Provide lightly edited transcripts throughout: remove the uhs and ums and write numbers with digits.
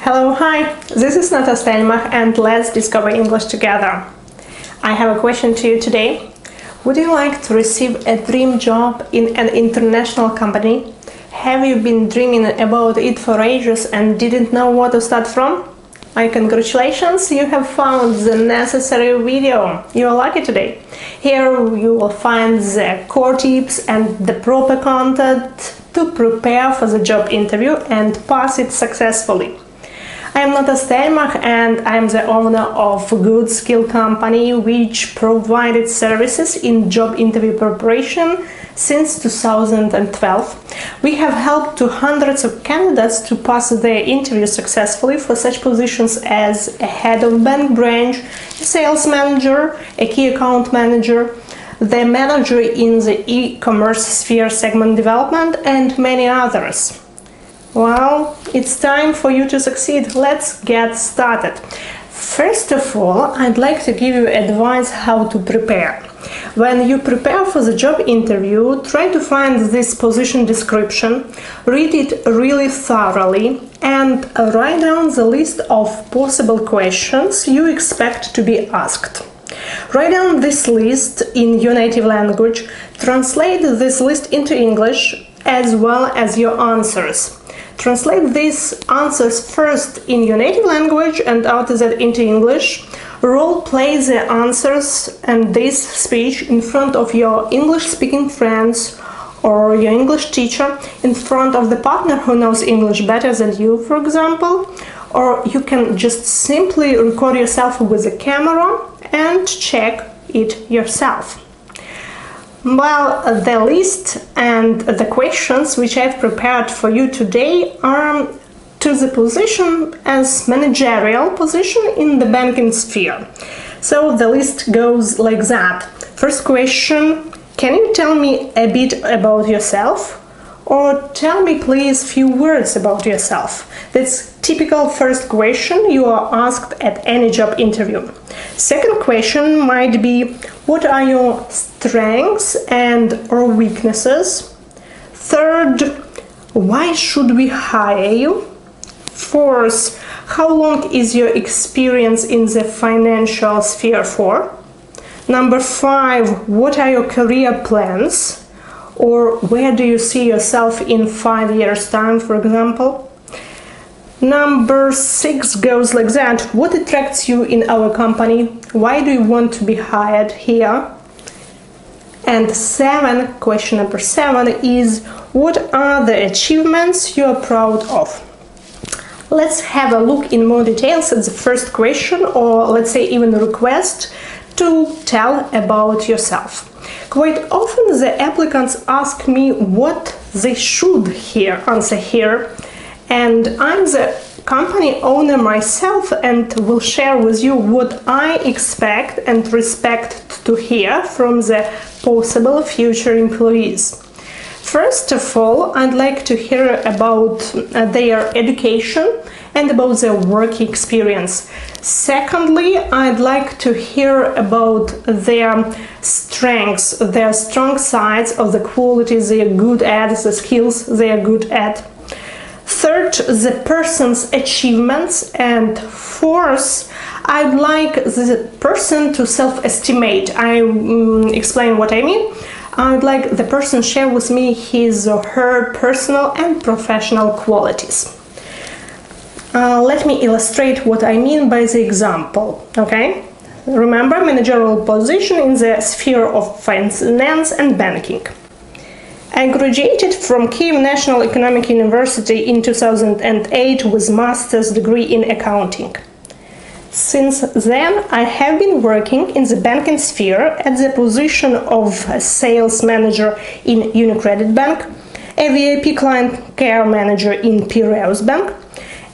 Hello, hi, this is Nata Steinmach and let's discover English together. I have a question to you today. Would you like to receive a dream job in an international company? Have you been dreaming about it for ages and didn't know where to start from? My congratulations, you have found the necessary video. You are lucky today. Here you will find the core tips and the proper content to prepare for the job interview and pass it successfully. I am Nata Steinmach and I am the owner of a Good Skill company which provided services in job interview preparation since 2012. We have helped to hundreds of candidates to pass their interviews successfully for such positions as a head of bank branch, a sales manager, a key account manager, the manager in the e-commerce sphere segment development, and many others. Well, it's time for you to succeed. Let's get started. First of all, I'd like to give you advice how to prepare. When you prepare for the job interview, try to find this position description, read it really thoroughly, and write down the list of possible questions you expect to be asked. Write down this list in your native language, translate this list into English as well as your answers. Translate these answers first in your native language and after that into English. Role play the answers and this speech in front of your English-speaking friends or your English teacher, in front of the partner who knows English better than you, for example. Or you can just simply record yourself with a camera and check it yourself. Well, the list and the questions which I've prepared for you today are to the position as managerial position in the banking sphere. So the list goes like that. First question, can you tell me a bit about yourself? Or tell me please few words about yourself. That's typical first question you are asked at any job interview. Second question might be, what are your strengths and or weaknesses? Third, why should we hire you? Fourth, how long is your experience in the financial sphere for? Number 5, what are your career plans? Or where do you see yourself in 5 years' time, for example? Number 6 goes like that. What attracts you in our company? Why do you want to be hired here? And question number 7 is, what are the achievements you are proud of? Let's have a look in more details at the first question, or let's say even a request to tell about yourself. Quite often the applicants ask me what they should answer here, and I'm the company owner myself and will share with you what I expect and respect to hear from the possible future employees. First of all, I'd like to hear about their education and about their work experience. Secondly, I'd like to hear about their strengths, their strong sides of the qualities they are good at, the skills they are good at. Third, the person's achievements. And fourth, I'd like the person to self-estimate. I explain what I mean. I'd like the person share with me his or her personal and professional qualities. Let me illustrate what I mean by the example, okay? Remember, managerial position in the sphere of finance and banking. I graduated from Kyiv National Economic University in 2008 with master's degree in accounting. Since then, I have been working in the banking sphere at the position of a sales manager in Unicredit Bank, a VIP client care manager in Piraeus Bank,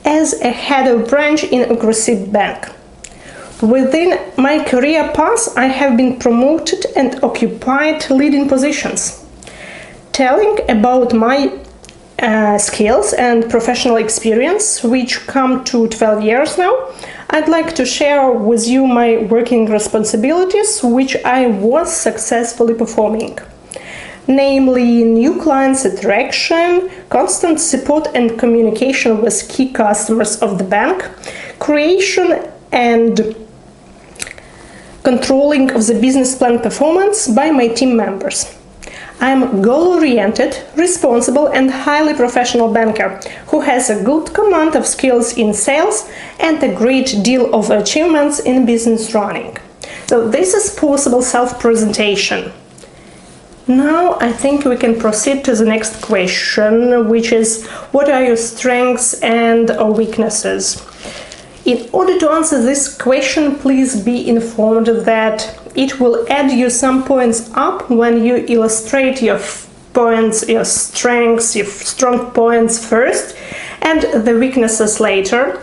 as a head of branch in Aggressive Bank. Within my career path, I have been promoted and occupied leading positions. Telling about my skills and professional experience, which come to 12 years now, I'd like to share with you my working responsibilities, which I was successfully performing. namely new clients attraction, constant support and communication with key customers of the bank, creation and controlling of the business plan performance by my team members. I am goal-oriented, responsible and highly professional banker who has a good command of skills in sales and a great deal of achievements in business running. So this is possible self-presentation. Now I think we can proceed to the next question, which is what are your strengths and weaknesses? In order to answer this question, please be informed that it will add you some points up when you illustrate your points, your strengths, your strong points first, and the weaknesses later.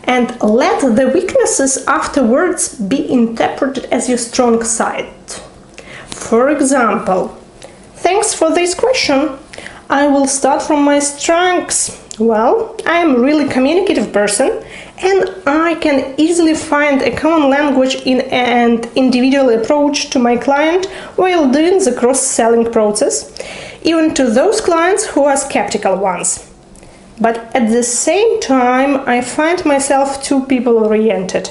And let the weaknesses afterwards be interpreted as your strong side. For example, thanks for this question. I will start from my strengths. Well, I am a really communicative person and I can easily find a common language in an individual approach to my client while doing the cross-selling process, even to those clients who are skeptical ones. But at the same time, I find myself too people-oriented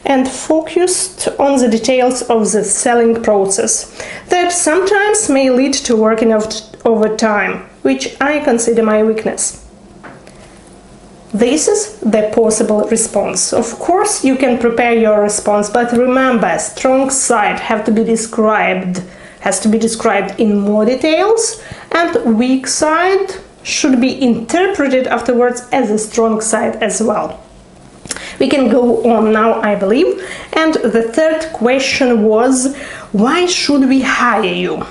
and focused on the details of the selling process that sometimes may lead to working overtime, which I consider my weakness. This is the possible response. Of course, you can prepare your response, but remember, strong side has to be described in more details, and weak side should be interpreted afterwards as a strong side as well. We can go on now, I believe. And the third question was, why should we hire you?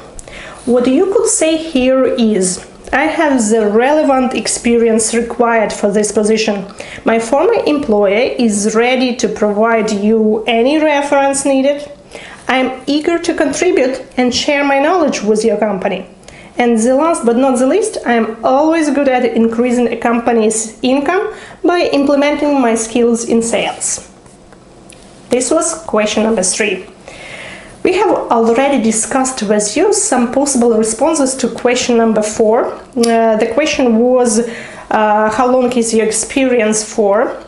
What you could say here is, I have the relevant experience required for this position. My former employer is ready to provide you any reference needed. I am eager to contribute and share my knowledge with your company. And the last but not the least, I am always good at increasing a company's income by implementing my skills in sales. This was question number 3. We have already discussed with you some possible responses to question number 4. The question was, how long is your experience for?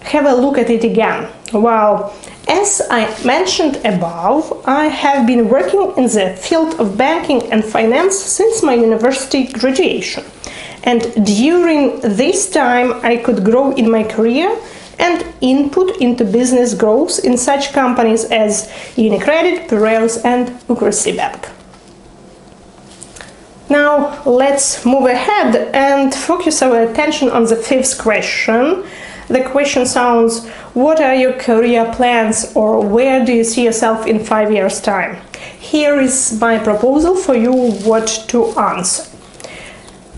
Have a look at it again. Well, as I mentioned above, I have been working in the field of banking and finance since my university graduation. And during this time, I could grow in my career and input into business growth in such companies as UniCredit, Piraeus and Ukrsy Bank. Now let's move ahead and focus our attention on the 5th question. The question sounds, what are your career plans, or where do you see yourself in 5 years' time? Here is my proposal for you what to answer.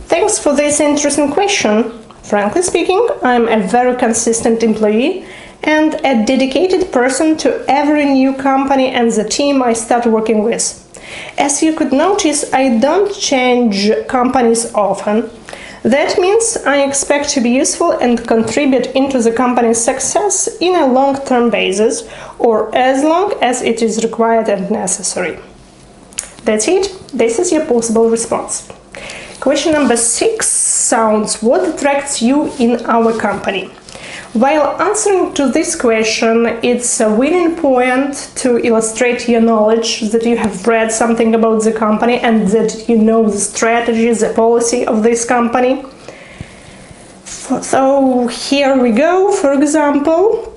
Thanks for this interesting question. Frankly speaking, I'm a very consistent employee and a dedicated person to every new company and the team I start working with. As you could notice, I don't change companies often. That means I expect to be useful and contribute into the company's success in a long-term basis, or as long as it is required and necessary. That's it. This is your possible response. Question number 6 sounds, what attracts you in our company? While answering to this question, it's a winning point to illustrate your knowledge, that you have read something about the company and that you know the strategy, the policy of this company. So here we go. For example,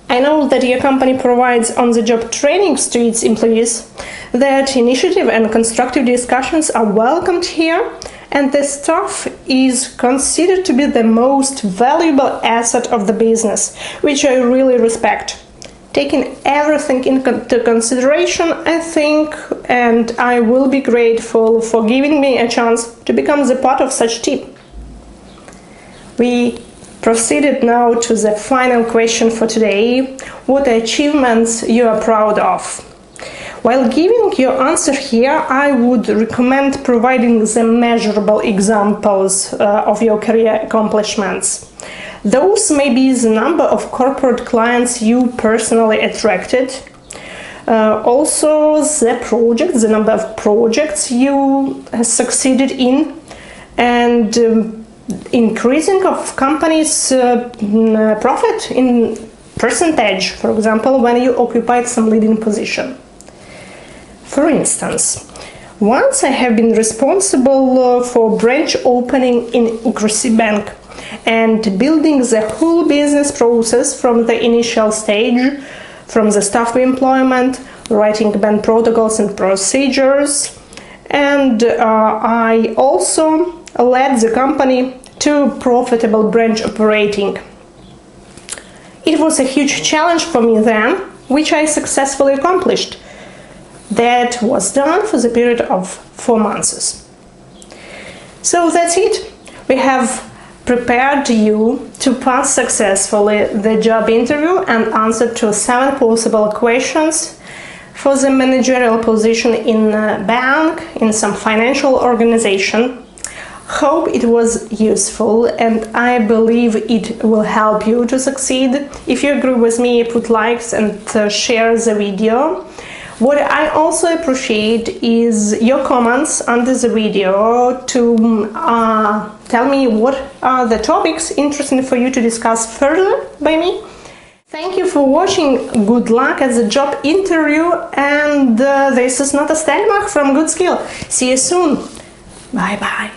I know that your company provides on-the-job trainings to its employees, that initiative and constructive discussions are welcomed here, and the staff is considered to be the most valuable asset of the business, which I really respect. Taking everything into consideration, I think, and I will be grateful for giving me a chance to become the part of such team. We proceeded now to the final question for today. What achievements you are proud of? While giving your answer here, I would recommend providing the measurable examples of your career accomplishments. Those may be the number of corporate clients you personally attracted, Also the number of projects you succeeded in, and increasing of company's profit in percentage, for example, when you occupied some leading position. For instance, once I have been responsible for branch opening in Ukrasi Bank and building the whole business process from the initial stage, from the staff employment, writing bank protocols and procedures, and I also led the company to profitable branch operating. It was a huge challenge for me then, which I successfully accomplished. That was done for the period of 4 months. So that's it. We have prepared you to pass successfully the job interview and answer to 7 possible questions for the managerial position in a bank, in some financial organization. Hope it was useful, and I believe it will help you to succeed. If you agree with me, put likes and share the video. What I also appreciate is your comments under the video to tell me what are the topics interesting for you to discuss further by me. Thank you for watching. Good luck at the job interview, and this is not a Stelmach from Good Skill. See you soon. Bye bye.